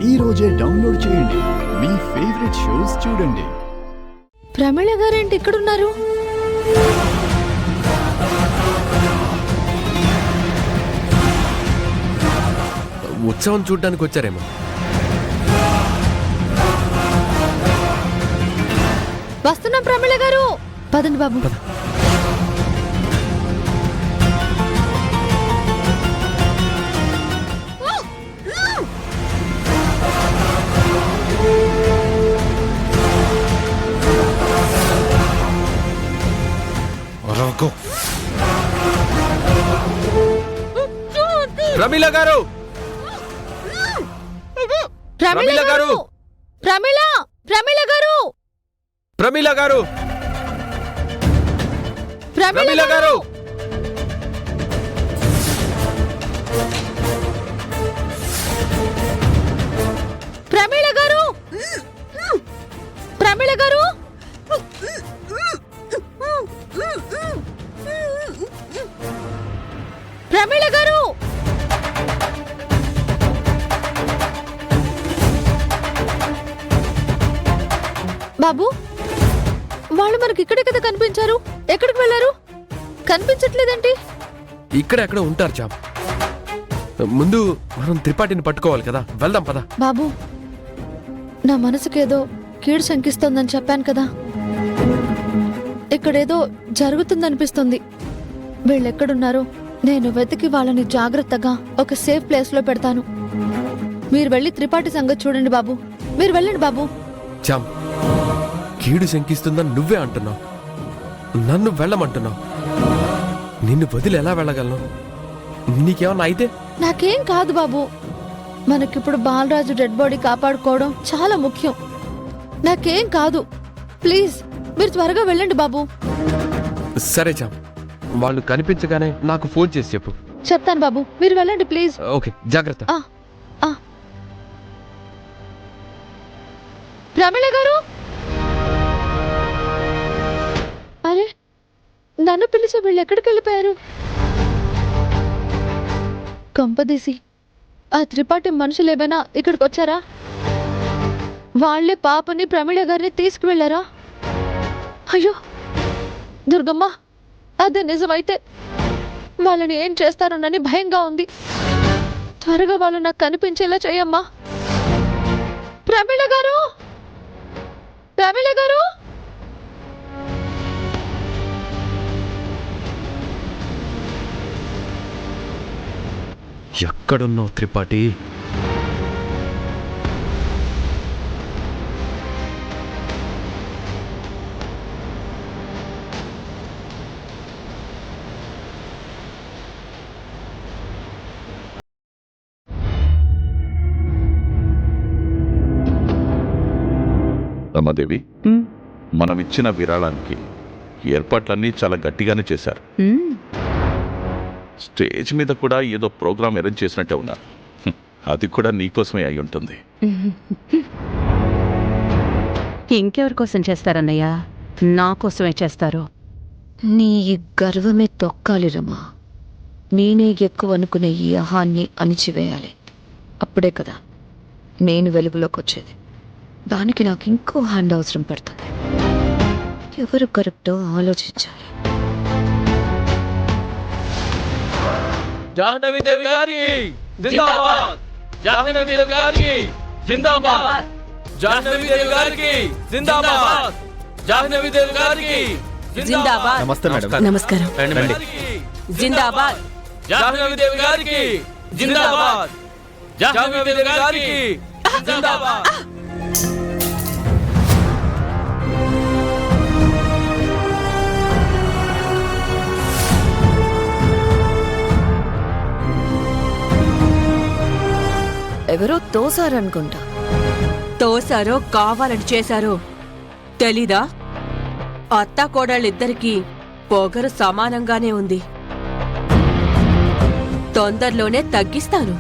ఈ రోజే డౌన్లోడ్ చేయండి. మీ ఫేవరెట్ షోస్ చూడండి. ప్రమీళ గారేంటి ఇక్కడున్నారు? ఉత్సవం చూడ్డానికి వచ్చారేమో. వస్తున్నాం ప్రమీళ గారు. పదండి బాబు. ప్రమీళ గారు, ప్రమీళ గారు, ప్రమీళ ప్రమీళ గారు, ప్రమీళ గారు, ప్రమీళ గారు, ప్రమీళ గారు, ప్రమీళ గారు. ప్రమీళ గారు, బాబు వాళ్ళు మనకి ఇక్కడే కదా కనిపించారు. ఎక్కడికి వెళ్ళారు? కనిపించట్లేదేంటి? ఇక్కడ ఎక్కడ ఉంటారు చామ్. ముందు మనం త్రిపాఠిని పట్టుకోవాలి కదా, వెళ్దాం పద. బాబు నా మనసుకేదో కీడు శంకిస్తోందని చెప్పాను కదా. ఇక్కడేదో జరుగుతుందనిపిస్తుంది. వీళ్ళెక్కడున్నారో నేను వెతికి వాళ్ళని జాగ్రత్తగా ఒక సేఫ్ ప్లేస్ లో పెడతాను. మీరు వెళ్ళి త్రిపాఠి సంగతి చూడండి బాబు. మీరు వెళ్ళండి బాబు. చామ్, కీడు శంకిస్తుందని నువ్వే అంటున్నావు, నన్ను వెళ్ళమంటున్నావు. నిన్ను వదిలి ఎలా వెళ్ళగలను? నీకేమన్నా అయితే? నాకేం కాదు బాబు. మనకిప్పుడు బాలరాజు డెడ్ బాడీ కాపాడుకోవడం చాలా ముఖ్యం. నాకేం కాదు. ప్లీజ్ మీరు త్వరగా వెళ్ళండి బాబు. సరే చామ్, వాళ్ళు కనిపించగానే నాకు ఫోన్ చేసి చెప్పు. చెప్తాను బాబు, మీరు వెళ్ళండి ప్లీజ్. ఓకే, జాగ్రత్త. ప్రమీళ గారు, అరే నన్ను పిలిచి వీళ్ళు ఎక్కడికి వెళ్ళిపోయారు? కొంపదీసి ఆ త్రిపాఠి మనుషులు ఏమైనా ఇక్కడికి వచ్చారా? వాళ్లే పాపని ప్రమీళ గారిని తీసుకువెళ్ళారా? అయ్యో దుర్గమ్మ, అదే నిజమైతే వాళ్ళని ఏం చేస్తారోనని భయంగా ఉంది. త్వరగా వాళ్ళు నాకు కనిపించేలా చేయమ్మా. ప్రమీళ గారు, ప్రమీళ గారు. ఎక్కడున్నావు త్రిపాఠి? రమాదేవి, మనమిచ్చిన విరాళానికి ఏర్పాట్లన్నీ చాలా గట్టిగానే చేశారు. స్టేజ్ మీద కూడా ఏదో ప్రోగ్రాం అరేంజ్ చేసినట్టే ఉన్నారు. అది కూడా నీకోసమే అయి ఉంటుంది. ఇంకెవరి కోసం చేస్తారన్నయ్య? నా కోసమే చేస్తారు. నీ గర్వమే తొక్కాలి రమా. నేనే ఎక్కువ అనుకునే ఈ అహాన్ని అణిచివేయాలి. అప్పుడే కదా నేను వెలుగులోకి వచ్చేది. దానికి నాకు ఇంకో హ్యాండ్ అవసరం పడుతుంది. ఎవరు కరెక్టో ఆలోచించాలి. జాహ్నవి దేవి గారికి జిందాబాద్, జాహ్నవి దేవి గారికి జిందాబాద్, జాహ్నవి దేవి గారికి జిందాబాద్, జాహ్నవి దేవి గారికి జిందాబాద్. నమస్తే మేడం. నమస్కారం. జిందాబాద్, జాహ్నవి దేవి గారికి జిందాబాద్, జాహ్నవి దేవి గారికి జిందాబాద్. ఎవరో తోసారనుకుంటా. తోసారో కావాలని చేశారో తెలీదా? అత్తా కోడళ్ళిద్దరికీ పొగరు సమానంగానే ఉంది. తొందరలోనే తగ్గిస్తాను.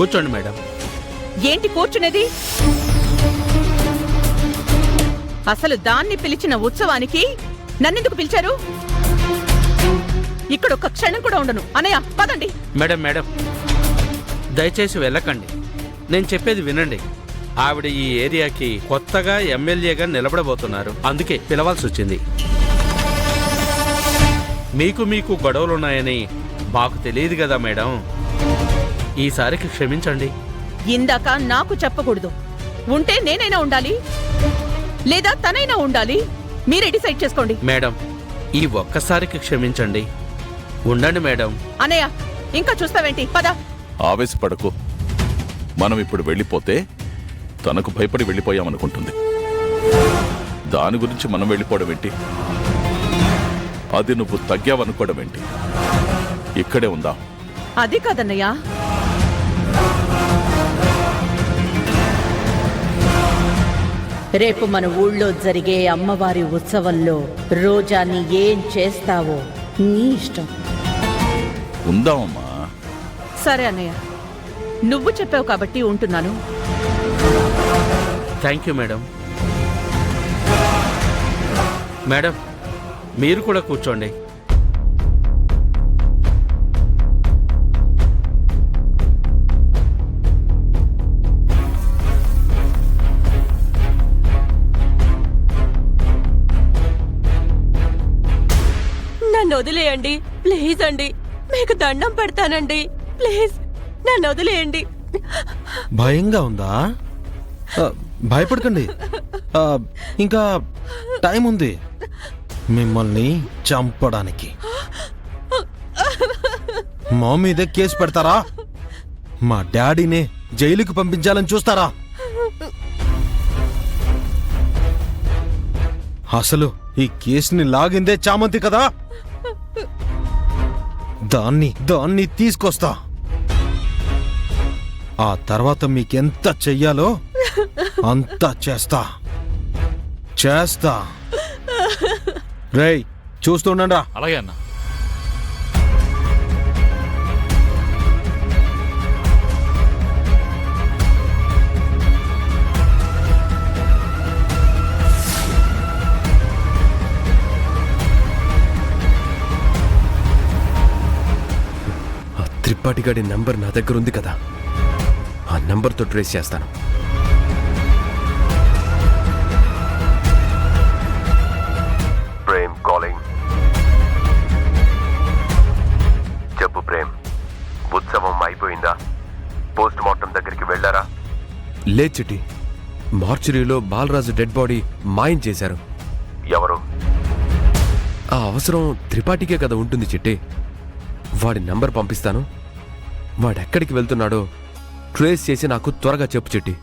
కూర్చోండి మేడం. ఏంటి కూర్చునేది? అసలు దాన్ని పిలిచిన ఉత్సవానికి నన్నెందుకు పిలిచారు? ఇక్కడ ఒక్క క్షణం కూడా ఉండను. అనయ్య పదండి. మేడం మేడం దయచేసి వెళ్ళకండి. నేను చెప్పేది వినండి. ఆవిడ ఈ ఏరియాకి కొత్తగా ఎమ్మెల్యేగా నిలబడబోతున్నారు. అందుకే పిలవాల్సి వచ్చింది. మీకు గొడవలున్నాయని మాకు తెలియదు కదా మేడం. ఈసారికి క్షమించండి. ఇందాక నాకు చెప్పకూడదు. ఉంటే నేనైనా ఉండాలి, లేదా తనైనా ఉండాలి. మీరే డిసైడ్ చేసుకోండి. మేడం ఈ ఒక్కసారికి క్షమించండి. ఉండండి మేడం. అనయ్య ఇంకా చూస్తావేంటి? పద. ఆవేశపడకు. మనం ఇప్పుడు వెళ్ళిపోతే తనకు భయపడి వెళ్ళిపోయామనుకుంటుంది. దాని గురించి మనం వెళ్ళిపోవడం ఏంటి? అది నువ్వు తగ్గావనుకోవడం ఏంటి? ఇక్కడే ఉందా? అది కాదన్నయ్య, రేపు మన ఊళ్ళో జరిగే అమ్మవారి ఉత్సవంలో రోజాని ఏం చేస్తావో నీ ఇష్టం. ఉందామమ్మా. సరే అన్నయ్య, నువ్వు చెప్పావు కాబట్టి ఉంటున్నాను. Thank you madam. మేడం మీరు కూడా కూర్చోండి. నన్ను వదిలేయండి ప్లీజ్ అండి. మీకు దండం పెడతానండి ప్లీజ్ నన్ను వదిలేయండి. భయంగా ఉందా? భయపడకండి. ఇంకా టైం ఉంది మిమ్మల్ని చంపడానికి. మా మీదే కేసు పెడతారా? మా డాడీనే జైలుకి పంపించాలని చూస్తారా? అసలు ఈ కేసుని లాగిందే చామంతి కదా. దాన్ని తీసుకొస్తా. ఆ తర్వాత మీకెంత చెయ్యాలో అంత చేస్తా. రేయ్ చూస్తుండండ్రా. అలాగే అన్న. త్రిపాఠి గారి నంబర్ నా దగ్గర ఉంది కదా, ఆ నంబర్తో ట్రేస్ చేస్తాను. ప్రేమ్ కాలింగ్. చెప్పు ప్రేమ్, ఉత్సవం అయిపోయిందా? పోస్ట్ మార్టం దగ్గరికి వెళ్ళారా? లే చిట్టి, మార్చురీలో బాలరాజు డెడ్ బాడీ మాయం చేశారు. ఎవరు? ఆ అవసరం త్రిపాఠికే కదా ఉంటుంది చిట్టి. వాడి నంబర్ పంపిస్తాను. వాడెక్కడికి వెళ్తున్నాడో ట్రేస్ చేసి నాకు త్వరగా చెప్పు చిట్టి.